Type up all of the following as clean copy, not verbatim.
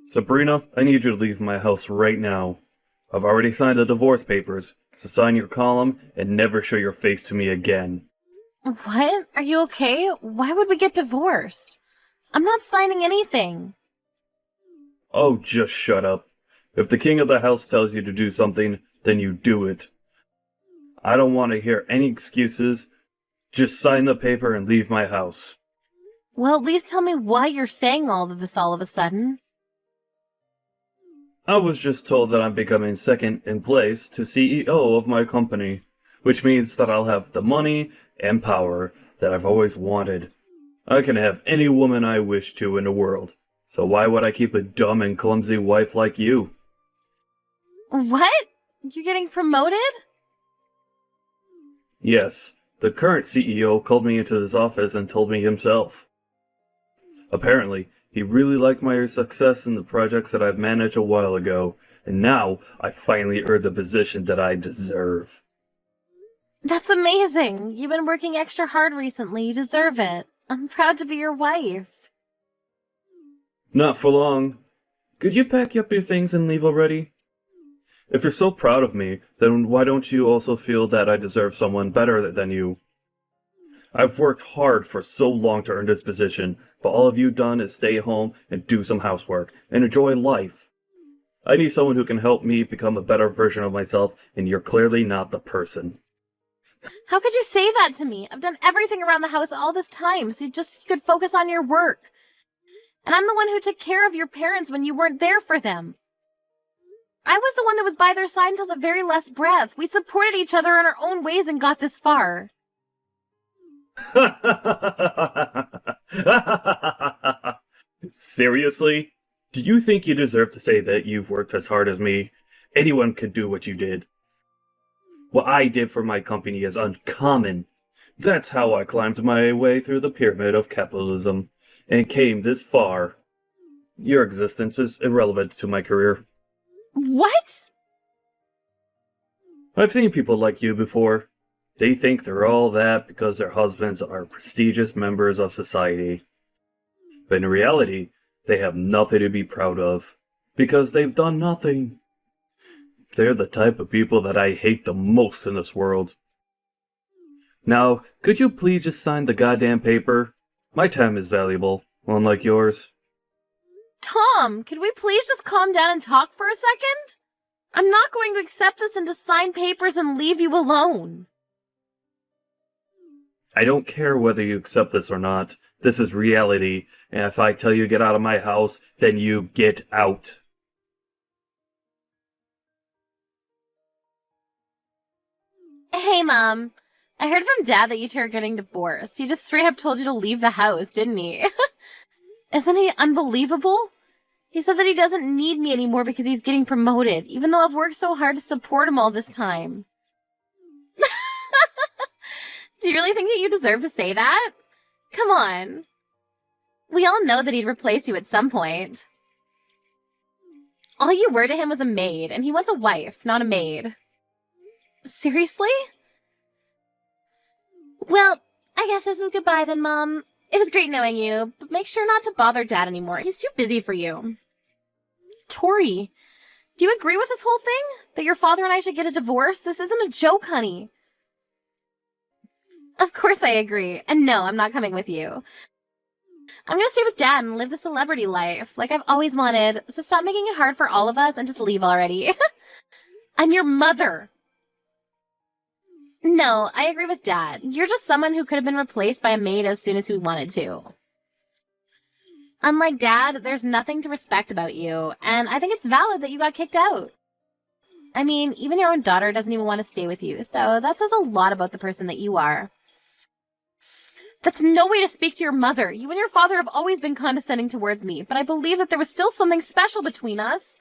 Sabrina, I need you to leave my house right now. I've already signed the divorce papers, so sign your column and never show your face to me again. What? Are you okay? Why would we get divorced? I'm not signing anything. Oh, just shut up. If the king of the house tells you to do something, then you do it. I don't want to hear any excuses. Just sign the paper and leave my house. Well, at least tell me why you're saying all of this all of a sudden. I was just told that I'm becoming second in place to CEO of my company, which means that I'll have the money and power that I've always wanted. I can have any woman I wish to in the world, so why would I keep a dumb and clumsy wife like you? What? You're getting promoted? Yes, the current CEO called me into his office and told me himself. Apparently, he really liked my success in the projects that I've managed a while ago, and now I finally earned the position that I deserve. That's amazing. You've been working extra hard recently. You deserve it. I'm proud to be your wife. Not for long. Could you pack up your things and leave already? If you're so proud of me, then why don't you also feel that I deserve someone better than you? I've worked hard for so long to earn this position, but all of you done is stay home and do some housework and enjoy life. I need someone who can help me become a better version of myself, and you're clearly not the person. How could you say that to me? I've done everything around the house all this time, so you could focus on your work. And I'm the one who took care of your parents when you weren't there for them. I was the one that was by their side until the very last breath. We supported each other in our own ways and got this far. Seriously? Do you think you deserve to say that you've worked as hard as me? Anyone could do what you did. What I did for my company is uncommon. That's how I climbed my way through the pyramid of capitalism and came this far. Your existence is irrelevant to my career. What? I've seen people like you before. They think they're all that because their husbands are prestigious members of society. But in reality, they have nothing to be proud of, because they've done nothing. They're the type of people that I hate the most in this world. Now, could you please just sign the goddamn paper? My time is valuable, unlike yours. Tom, could we please just calm down and talk for a second? I'm not going to accept this and to sign papers and leave you alone. I don't care whether you accept this or not. This is reality, and if I tell you get out of my house, then you get out. Hey, Mom. I heard from Dad that you two are getting divorced. He just straight up told you to leave the house, didn't he? Isn't he unbelievable? He said that he doesn't need me anymore because he's getting promoted, even though I've worked so hard to support him all this time. Do you really think that you deserve to say that? Come on. We all know that he'd replace you at some point. All you were to him was a maid, and he wants a wife, not a maid. Seriously? Well, I guess this is goodbye then, Mom. It was great knowing you, but make sure not to bother Dad anymore. He's too busy for you. Tori, do you agree with this whole thing? That your father and I should get a divorce? This isn't a joke, honey. Of course I agree. And no, I'm not coming with you. I'm gonna stay with Dad and live the celebrity life, like I've always wanted, so stop making it hard for all of us and just leave already. I'm your mother. No, I agree with Dad. You're just someone who could have been replaced by a maid as soon as we wanted to. Unlike Dad, there's nothing to respect about you, and I think it's valid that you got kicked out. I mean, even your own daughter doesn't even want to stay with you, so that says a lot about the person that you are. That's no way to speak to your mother. You and your father have always been condescending towards me, but I believe that there was still something special between us.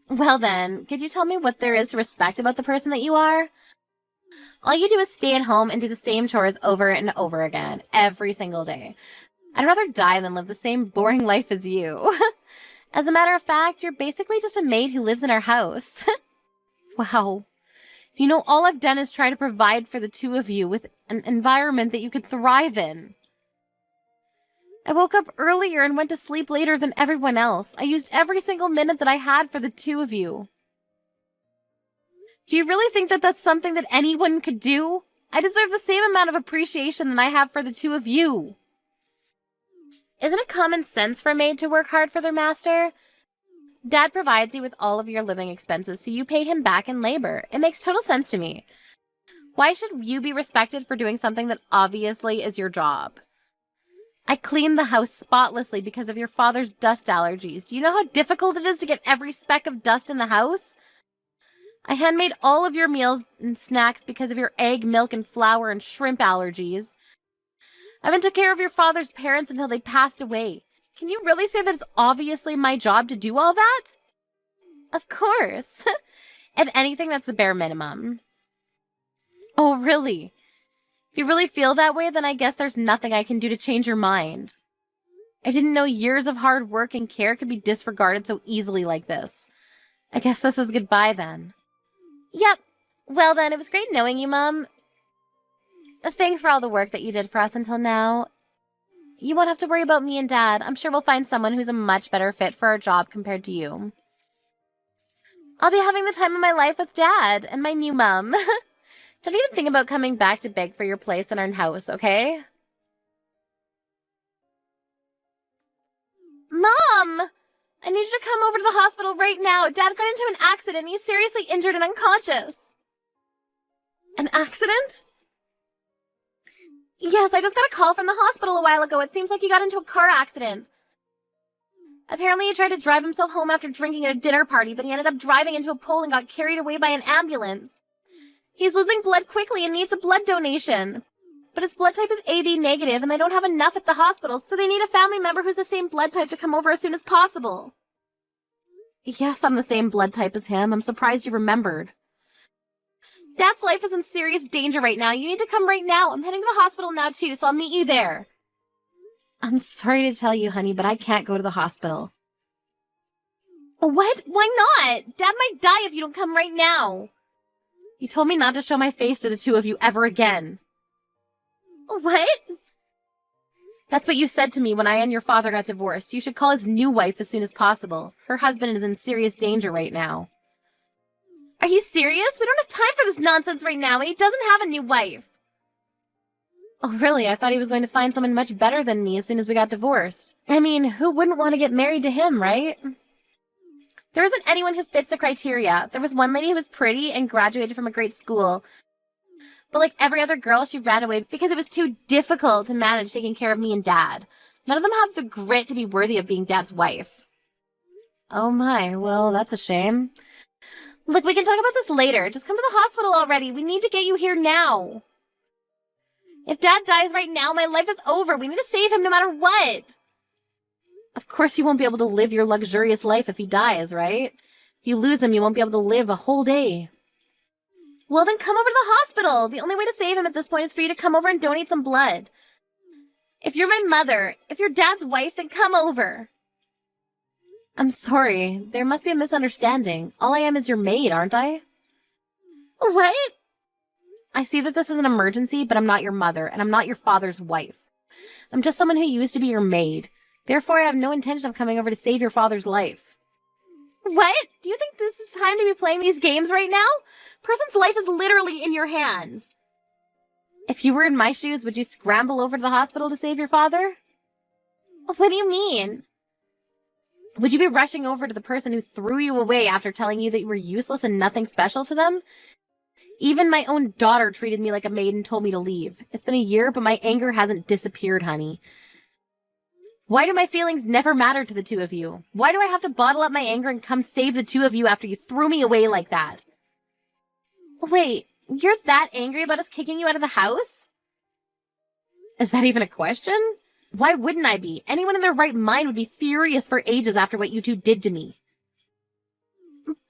Well then, could you tell me what there is to respect about the person that you are? All you do is stay at home and do the same chores over and over again, every single day. I'd rather die than live the same boring life as you. As a matter of fact, you're basically just a maid who lives in our house. Wow. You know, all I've done is try to provide for the two of you with an environment that you could thrive in. I woke up earlier and went to sleep later than everyone else. I used every single minute that I had for the two of you. Do you really think that that's something that anyone could do? I deserve the same amount of appreciation that I have for the two of you. Isn't it common sense for a maid to work hard for their master? Dad provides you with all of your living expenses, so you pay him back in labor. It makes total sense to me. Why should you be respected for doing something that obviously is your job? I cleaned the house spotlessly because of your father's dust allergies. Do you know how difficult it is to get every speck of dust in the house? I handmade all of your meals and snacks because of your egg, milk, and flour and shrimp allergies. I even took care of your father's parents until they passed away. Can you really say that it's obviously my job to do all that? Of course. If anything, that's the bare minimum. Oh, really? If you really feel that way, then I guess there's nothing I can do to change your mind. I didn't know years of hard work and care could be disregarded so easily like this. I guess this is goodbye then. Yep. Well then, it was great knowing you, Mom. Thanks for all the work that you did for us until now. You won't have to worry about me and Dad. I'm sure we'll find someone who's a much better fit for our job compared to you. I'll be having the time of my life with Dad and my new mom. Don't even think about coming back to beg for your place in our house, okay? Mom! I need you to come over to the hospital right now. Dad got into an accident. He's seriously injured and unconscious. An accident? Yes, I just got a call from the hospital a while ago. It seems like he got into a car accident. Apparently he tried to drive himself home after drinking at a dinner party, but he ended up driving into a pole and got carried away by an ambulance. He's losing blood quickly and needs a blood donation. But his blood type is AB negative, and they don't have enough at the hospital, so they need a family member who's the same blood type to come over as soon as possible. Yes, I'm the same blood type as him. I'm surprised you remembered. Dad's life is in serious danger right now. You need to come right now. I'm heading to the hospital now, too, so I'll meet you there. I'm sorry to tell you, honey, but I can't go to the hospital. What? Why not? Dad might die if you don't come right now. You told me not to show my face to the two of you ever again. What? That's what you said to me when I and your father got divorced. You should call his new wife as soon as possible. Her husband is in serious danger right now. Are you serious? We don't have time for this nonsense right now, and he doesn't have a new wife. Oh, really? I thought he was going to find someone much better than me as soon as we got divorced. I mean, who wouldn't want to get married to him, right? There isn't anyone who fits the criteria. There was one lady who was pretty and graduated from a great school. But like every other girl, she ran away because it was too difficult to manage taking care of me and Dad. None of them have the grit to be worthy of being Dad's wife. Oh my, well, that's a shame. Look, we can talk about this later. Just come to the hospital already. We need to get you here now. If Dad dies right now, my life is over. We need to save him no matter what. Of course you won't be able to live your luxurious life if he dies, right? If you lose him, you won't be able to live a whole day. Well, then come over to the hospital. The only way to save him at this point is for you to come over and donate some blood. If you're my mother, if you're Dad's wife, then come over. I'm sorry. There must be a misunderstanding. All I am is your maid, aren't I? What? I see that this is an emergency, but I'm not your mother, and I'm not your father's wife. I'm just someone who used to be your maid. Therefore, I have no intention of coming over to save your father's life. What? Do you think this is time to be playing these games right now? Person's life is literally in your hands. If you were in my shoes, would you scramble over to the hospital to save your father? What do you mean? Would you be rushing over to the person who threw you away after telling you that you were useless and nothing special to them? Even my own daughter treated me like a maid and told me to leave. It's been a year, but my anger hasn't disappeared, honey. Why do my feelings never matter to the two of you? Why do I have to bottle up my anger and come save the two of you after you threw me away like that? Wait, you're that angry about us kicking you out of the house? Is that even a question? Why wouldn't I be? Anyone in their right mind would be furious for ages after what you two did to me.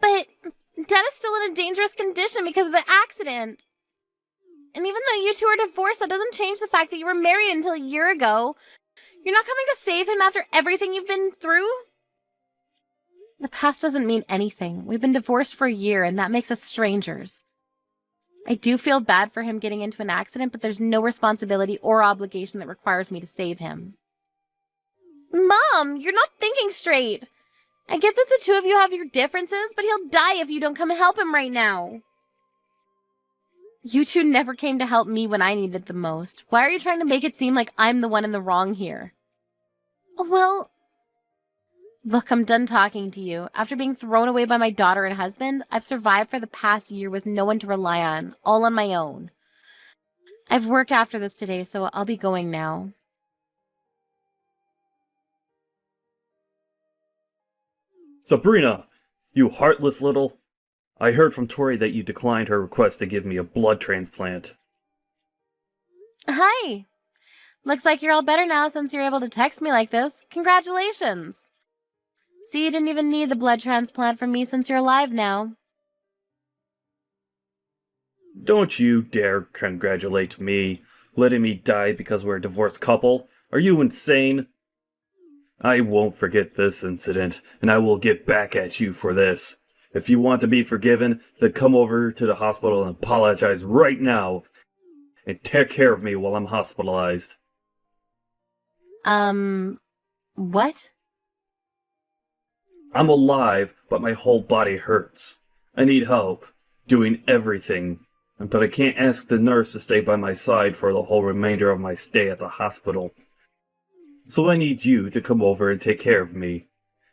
But Dad is still in a dangerous condition because of the accident. And even though you two are divorced, that doesn't change the fact that you were married until a year ago. You're not coming to save him after everything you've been through? The past doesn't mean anything. We've been divorced for a year, and that makes us strangers. I do feel bad for him getting into an accident, but there's no responsibility or obligation that requires me to save him. Mom, you're not thinking straight. I get that the two of you have your differences, but he'll die if you don't come and help him right now. You two never came to help me when I needed it the most. Why are you trying to make it seem like I'm the one in the wrong here? Well, look, I'm done talking to you. After being thrown away by my daughter and husband, I've survived for the past year with no one to rely on, all on my own. I've work after this today, so I'll be going now. Sabrina, you heartless little... I heard from Tori that you declined her request to give me a blood transplant. Hi! Looks like you're all better now since you're able to text me like this. Congratulations! See, you didn't even need the blood transplant from me since you're alive now. Don't you dare congratulate me, letting me die because we're a divorced couple. Are you insane? I won't forget this incident, and I will get back at you for this. If you want to be forgiven, then come over to the hospital and apologize right now. And take care of me while I'm hospitalized. What? I'm alive, but my whole body hurts. I need help, doing everything. But I can't ask the nurse to stay by my side for the whole remainder of my stay at the hospital. So I need you to come over and take care of me.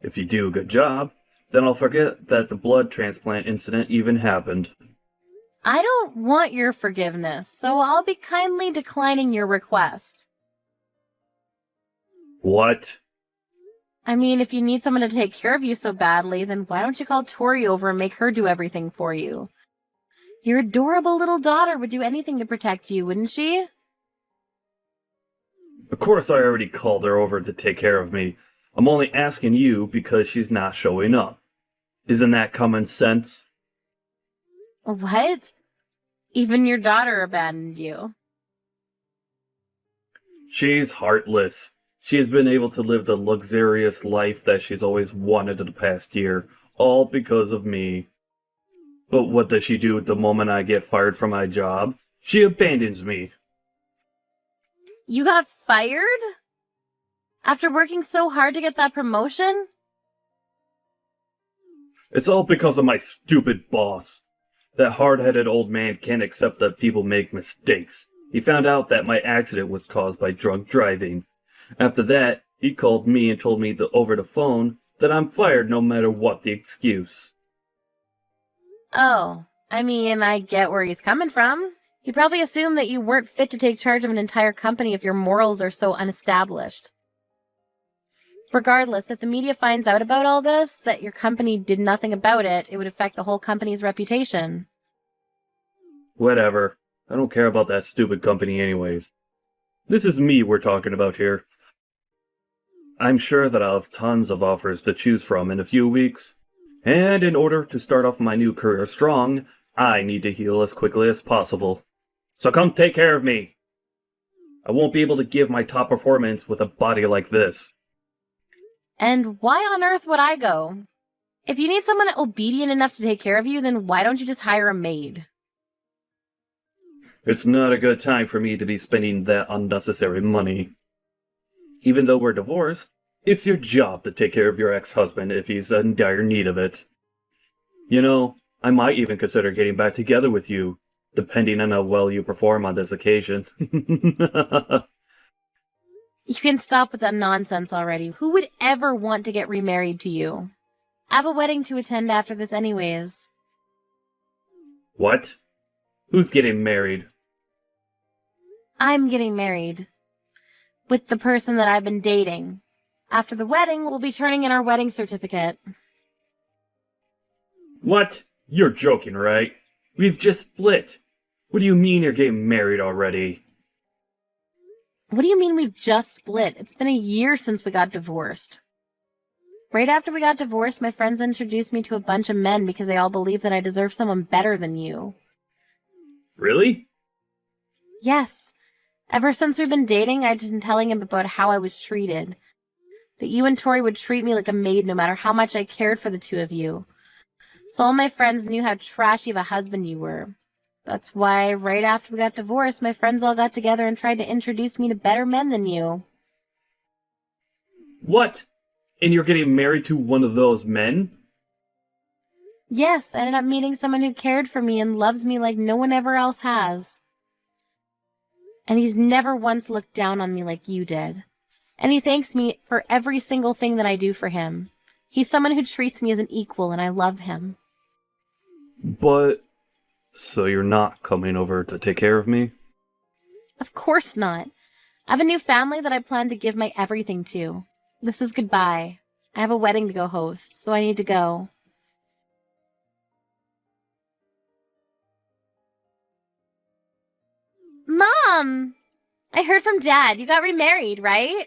If you do a good job, then I'll forget that the blood transplant incident even happened. I don't want your forgiveness, so I'll be kindly declining your request. What? I mean, if you need someone to take care of you so badly, then why don't you call Tori over and make her do everything for you? Your adorable little daughter would do anything to protect you, wouldn't she? Of course I already called her over to take care of me. I'm only asking you because she's not showing up. Isn't that common sense? What? Even your daughter abandoned you. She's heartless. She has been able to live the luxurious life that she's always wanted in the past year, all because of me. But what does she do the moment I get fired from my job? She abandons me. You got fired? After working so hard to get that promotion? It's all because of my stupid boss. That hard-headed old man can't accept that people make mistakes. He found out that my accident was caused by drunk driving. After that, he called me and told me over the phone that I'm fired no matter what the excuse. Oh, I mean, I get where he's coming from. He probably assumed that you weren't fit to take charge of an entire company if your morals are so unestablished. Regardless, if the media finds out about all this, that your company did nothing about it, it would affect the whole company's reputation. Whatever. I don't care about that stupid company anyways. This is me we're talking about here. I'm sure that I'll have tons of offers to choose from in a few weeks. And in order to start off my new career strong, I need to heal as quickly as possible. So come take care of me. I won't be able to give my top performance with a body like this. And why on earth would I go? If you need someone obedient enough to take care of you, then why don't you just hire a maid? It's not a good time for me to be spending that unnecessary money. Even though we're divorced, it's your job to take care of your ex-husband if he's in dire need of it. You know, I might even consider getting back together with you, depending on how well you perform on this occasion. You can stop with that nonsense already. Who would ever want to get remarried to you? I have a wedding to attend after this anyways. What? Who's getting married? I'm getting married. With the person that I've been dating. After the wedding, we'll be turning in our wedding certificate. What? You're joking, right? We've just split. What do you mean you're getting married already? What do you mean we've just split? It's been a year since we got divorced. Right after we got divorced, my friends introduced me to a bunch of men because they all believe that I deserve someone better than you. Really? Yes. Ever since we've been dating, I've been telling him about how I was treated. That you and Tori would treat me like a maid no matter how much I cared for the two of you. So all my friends knew how trashy of a husband you were. That's why right after we got divorced, my friends all got together and tried to introduce me to better men than you. What? And you're getting married to one of those men? Yes, I ended up meeting someone who cared for me and loves me like no one ever else has. And he's never once looked down on me like you did. And he thanks me for every single thing that I do for him. He's someone who treats me as an equal, and I love him. But... So you're not coming over to take care of me? Of course not. I have a new family that I plan to give my everything to. This is goodbye. I have a wedding to go host, so I need to go. Mom! I heard from Dad. You got remarried, right?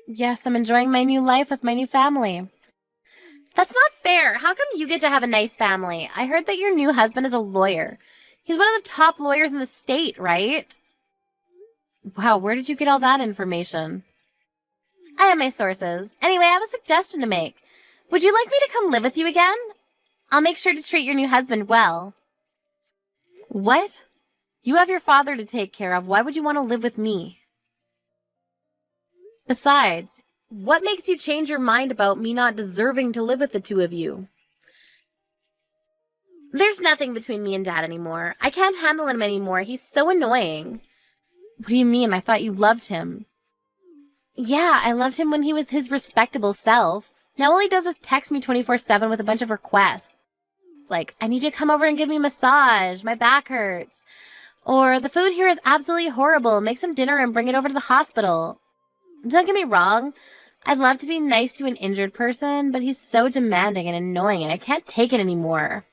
Yes, I'm enjoying my new life with my new family. That's not fair. How come you get to have a nice family? I heard that your new husband is a lawyer. He's one of the top lawyers in the state, right? Wow, where did you get all that information? I have my sources. Anyway, I have a suggestion to make. Would you like me to come live with you again? I'll make sure to treat your new husband well. What? You have your father to take care of. Why would you want to live with me? Besides, what makes you change your mind about me not deserving to live with the two of you? There's nothing between me and Dad anymore. I can't handle him anymore. He's so annoying. What do you mean? I thought you loved him. Yeah, I loved him when he was his respectable self. Now all he does is text me 24/7 with a bunch of requests. Like, I need you to come over and give me a massage. My back hurts. Or, the food here is absolutely horrible. Make some dinner and bring it over to the hospital. Don't get me wrong. I'd love to be nice to an injured person, but he's so demanding and annoying and I can't take it anymore.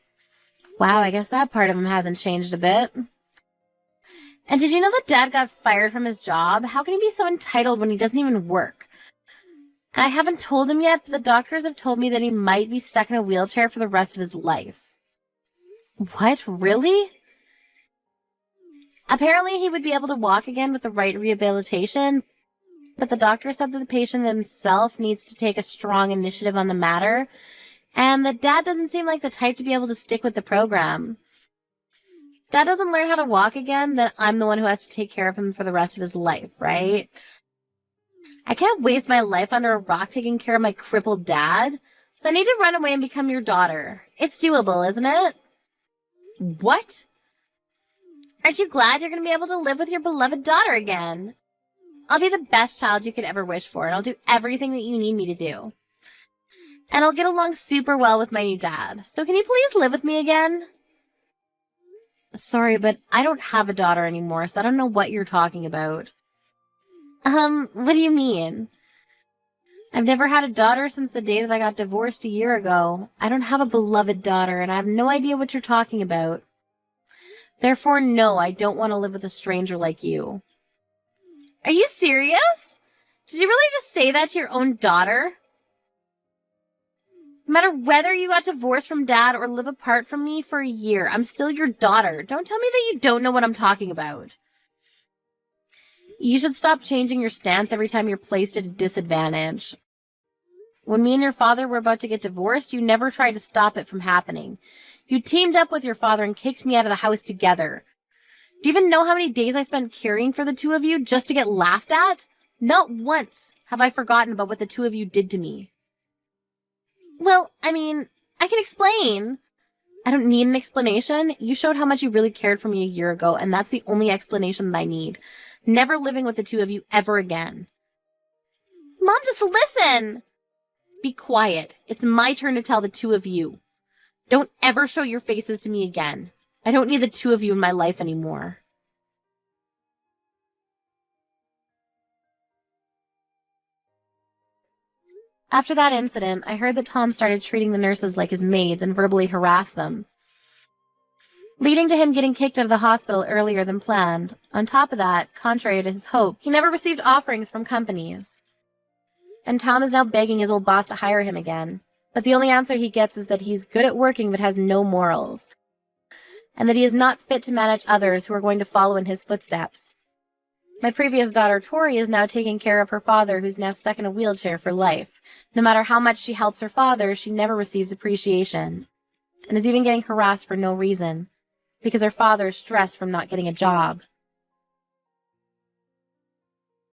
Wow, I guess that part of him hasn't changed a bit. And did you know that Dad got fired from his job? How can he be so entitled when he doesn't even work? I haven't told him yet, but the doctors have told me that he might be stuck in a wheelchair for the rest of his life. What? Really? Apparently he would be able to walk again with the right rehabilitation, but the doctor said that the patient himself needs to take a strong initiative on the matter, and that Dad doesn't seem like the type to be able to stick with the program. If Dad doesn't learn how to walk again, then I'm the one who has to take care of him for the rest of his life, right? I can't waste my life under a rock taking care of my crippled dad, so I need to run away and become your daughter. It's doable, isn't it? What? Aren't you glad you're going to be able to live with your beloved daughter again? I'll be the best child you could ever wish for, and I'll do everything that you need me to do. And I'll get along super well with my new dad. So can you please live with me again? Sorry, but I don't have a daughter anymore, so I don't know what you're talking about. What do you mean? I've never had a daughter since the day that I got divorced a year ago. I don't have a beloved daughter, and I have no idea what you're talking about. Therefore, no, I don't want to live with a stranger like you. Are you serious? Did you really just say that to your own daughter? No matter whether you got divorced from Dad or live apart from me for a year, I'm still your daughter. Don't tell me that you don't know what I'm talking about. You should stop changing your stance every time you're placed at a disadvantage. When me and your father were about to get divorced, you never tried to stop it from happening. You teamed up with your father and kicked me out of the house together. Do you even know how many days I spent caring for the two of you just to get laughed at? Not once have I forgotten about what the two of you did to me. Well, I mean, I can explain. I don't need an explanation. You showed how much you really cared for me a year ago, and that's the only explanation that I need. Never living with the two of you ever again. Mom, just listen! Be quiet. It's my turn to tell the two of you. Don't ever show your faces to me again. I don't need the two of you in my life anymore. After that incident, I heard that Tom started treating the nurses like his maids and verbally harassed them, leading to him getting kicked out of the hospital earlier than planned. On top of that, contrary to his hope, he never received offerings from companies. And Tom is now begging his old boss to hire him again. But the only answer he gets is that he's good at working but has no morals, and that he is not fit to manage others who are going to follow in his footsteps. My previous daughter, Tori, is now taking care of her father, who's now stuck in a wheelchair for life. No matter how much she helps her father, she never receives appreciation, and is even getting harassed for no reason, because her father is stressed from not getting a job.